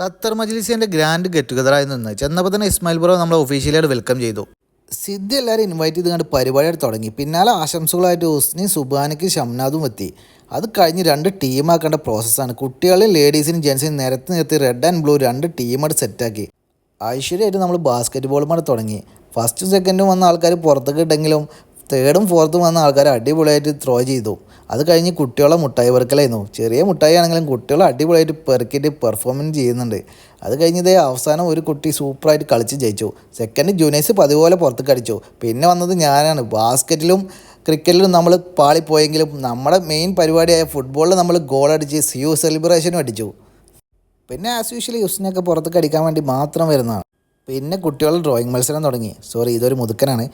Qatar മജ്ലിസിൻ്റെ grand get ടുഗദറായി നിന്ന് ചെന്നപ്പോൾ തന്നെ ഇസ്മായിൽ ബ്രോ നമ്മളെ ഒഫീഷ്യലായിട്ട് വെൽക്കം ചെയ്തു. സിദ്ധി എല്ലാവരും ഇൻവൈറ്റ് ചെയ്ത് കണ്ട് പരിപാടിയായിട്ട് തുടങ്ങി. പിന്നാലെ ആശംസകളായിട്ട് ഹുസ്നി സുബാനയ്ക്ക് ഷംനാദും എത്തി. അത് കഴിഞ്ഞ് രണ്ട് ടീമാക്കേണ്ട പ്രോസസ്സാണ്. കുട്ടികളെയും ലേഡീസിനും ജെൻസിനും നിരത്തി റെഡ് ആൻഡ് ബ്ലൂ രണ്ട് ടീമായിട്ട് സെറ്റാക്കി ഐശ്വര്യമായിട്ട് നമ്മൾ ബാസ്ക്കറ്റ് ബോളുമായിട്ട് തുടങ്ങി. ഫസ്റ്റും സെക്കൻഡും വന്ന ആൾക്കാർ പുറത്തേക്ക് ഇട്ടെങ്കിലും തേർഡും ഫോർത്തും വന്ന ആൾക്കാർ അടിപൊളിയായിട്ട് ത്രോ ചെയ്തു. അത് കഴിഞ്ഞ് കുട്ടികളെ മുട്ടായി പെറുക്കലായിരുന്നു. ചെറിയ മുട്ടായി ആണെങ്കിലും കുട്ടികളെ അടിപൊളിയായിട്ട് പെറുക്കിയിട്ട് പെർഫോമൻസ് ചെയ്യുന്നുണ്ട്. അത് കഴിഞ്ഞതേ അവസാനം ഒരു കുട്ടി സൂപ്പറായിട്ട് കളിച്ച് ജയിച്ചു. സെക്കൻഡ് ജൂനിയേഴ്സ് പതുപോലെ പുറത്തേക്ക് അടിച്ചു. പിന്നെ വന്നത് ഞാനാണ്. ബാസ്ക്കറ്റിലും ക്രിക്കറ്റിലും നമ്മൾ പാളിപ്പോയെങ്കിലും നമ്മുടെ മെയിൻ പരിപാടിയായ ഫുട്ബോളിൽ നമ്മൾ ഗോളടിച്ച് സിയു സെലിബ്രേഷനും അടിച്ചു. പിന്നെ ആസ് യൂഷ്വലി ഹുസ്നൊക്കെ പുറത്തേക്ക് അടിക്കാൻ വേണ്ടി മാത്രം വരുന്നതാണ്. പിന്നെ കുട്ടികൾ ഡ്രോയിങ് മത്സരം തുടങ്ങി. ഇതൊരു മുതുക്കനാണ്.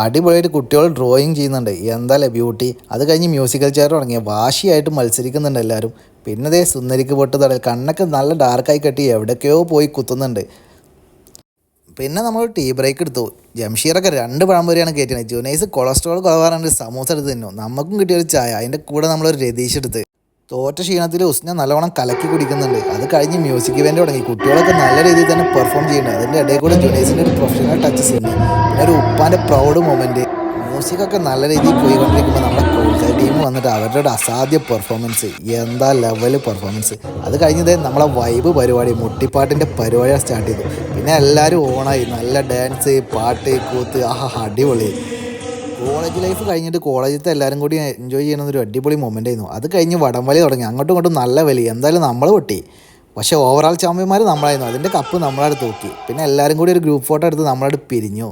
അടിപൊളിയായിട്ട് കുട്ടികൾ ഡ്രോയിങ് ചെയ്യുന്നുണ്ട്. എന്താല്ലേ ബ്യൂട്ടി. അത് കഴിഞ്ഞ് മ്യൂസിക്കൽ ചെയർ തുടങ്ങിയ വാശിയായിട്ട് മത്സരിക്കുന്നുണ്ട് എല്ലാവരും. പിന്നെ ദേ സുന്ദരിക്ക് പൊട്ട് തടൽ കണ്ണൊക്കെ നല്ല ഡാർക്കായി കെട്ടി എവിടേക്കോ പോയി കുത്തുന്നുണ്ട്. പിന്നെ നമ്മൾ ടീ ബ്രേക്ക് എടുത്തു. ജംഷീറൊക്കെ 2 പഴംപൊരിയാണ് കയറ്റിയത്. ജുനൈസ് കൊളസ്ട്രോൾ കുറവാറുണ്ട് സമൂസ എടുത്ത് തിന്നു. നമുക്കും കിട്ടിയൊരു ചായ. അതിൻ്റെ കൂടെ നമ്മളൊരു രതീഷ് എടുത്ത്. തോറ്റ ക്ഷീണത്തിൽ ഹുസ്ന നല്ലവണ്ണം കലക്കി കുടിക്കുന്നുണ്ട്. അത് കഴിഞ്ഞ് മ്യൂസിക് ഇവൻ്റ് തുടങ്ങി. കുട്ടികളൊക്കെ നല്ല രീതിയിൽ തന്നെ പെർഫോം ചെയ്യുന്നുണ്ട്. അതിൻ്റെ ഇടയിൽ കൂടെ ജുനൈസിൻ്റെ ഒരു പ്രൊഫഷണൽ ടച്ച് സിംഗ്, പിന്നെ ഒരു ഉപ്പാൻ്റെ പ്രൗഡ് മൊമെൻറ്റ്. മ്യൂസിക്കൊക്കെ നല്ല രീതിയിൽ പോയിക്കൊണ്ടിരിക്കുമ്പോൾ നമ്മുടെ കോഴിക്കോട് ടീം വന്നിട്ട് അവരുടെ ഒരു അസാധ്യ പെർഫോമൻസ്, എന്താ ലെവൽ പെർഫോമൻസ്. അത് കഴിഞ്ഞത് നമ്മളെ വൈബ് പരിപാടി മുട്ടിപ്പാട്ടിൻ്റെ പരിപാടിയാണ് സ്റ്റാർട്ട് ചെയ്തു. പിന്നെ എല്ലാവരും ഓണായി. നല്ല ഡാൻസ്, പാട്ട്, കൂത്ത്, അടിപൊളി. കോളേജ് ലൈഫ് കഴിഞ്ഞിട്ട് കോളേജിലത്തെ എല്ലാവരും കൂടി എൻജോയ് ചെയ്യുന്നൊരു അടിപൊളി മൊമെൻ്റ് ആയിരുന്നു. അത് കഴിഞ്ഞ് വടംവലി തുടങ്ങി. അങ്ങോട്ടും ഇങ്ങോട്ടും നല്ല വലി. എന്തായാലും നമ്മൾ പൊട്ടി. പക്ഷേ ഓവറോൾ ചാമ്പ്യന്മാർ നമ്മളായിരുന്നു. അതിൻ്റെ കപ്പ് നമ്മളവിടെ തൂക്കി. പിന്നെ എല്ലാവരും കൂടി ഒരു ഗ്രൂപ്പ് ഫോട്ടോ എടുത്ത് നമ്മളവിടെ പിരിഞ്ഞു.